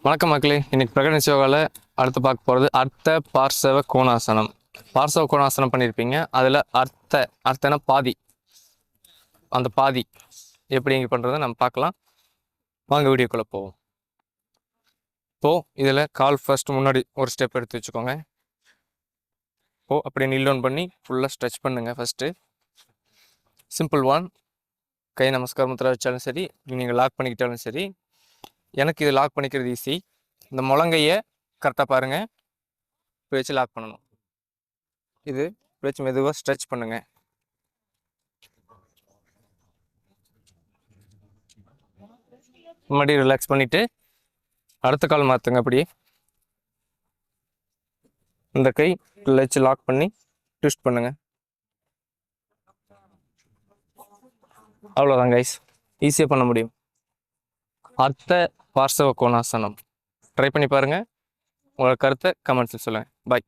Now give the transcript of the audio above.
வணக்கம் மக்களே. இன்னைக்கு பிரகடன யோகாவில் அடுத்து பார்க்க போகிறது அர்த்த பார்சவ கோணாசனம். பார்சவ கோணாசனம் பண்ணியிருப்பீங்க. அதில் அர்த்தனா பாதி, அந்த பாதி எப்படி இங்கே பண்ணுறதை நம்ம பார்க்கலாம். வாங்க வீடியோக்குள்ளே போவோம். இப்போது இதில் கால் ஃபர்ஸ்ட் முன்னாடி ஒரு ஸ்டெப் எடுத்து வச்சுக்கோங்க. இப்போது அப்படியே நீல் டவுன் பண்ணி ஃபுல்லாக ஸ்ட்ரெச் பண்ணுங்கள். First simple one. கை நமஸ்கார முத்திரா வச்சாலும் சரி, நீங்கள் லாக் பண்ணிக்கிட்டாலும் சரி. எனக்கு இது லாக் பண்ணிக்கிறது ஈஸி. இந்த முழங்கையை கரெக்டாக பாருங்கள், இப்படி வச்சு லாக் பண்ணணும். இது இப்படி வச்சு மெதுவாக ஸ்ட்ரெச் பண்ணுங்கள். மறுபடியும் ரிலாக்ஸ் பண்ணிவிட்டு அடுத்த கால் மாற்றுங்க. அப்படியே இந்த கை வச்சு லாக் பண்ணி ட்விஸ்ட் பண்ணுங்க. அவ்வளோதான் கைஸ், ஈஸியாக பண்ண முடியும். அர்த்த பார்சவ கோணாசனம் ட்ரை பண்ணி பாருங்கள். உங்களோட கருத்தை கமெண்ட்ஸில் சொல்லுங்கள். பாய்.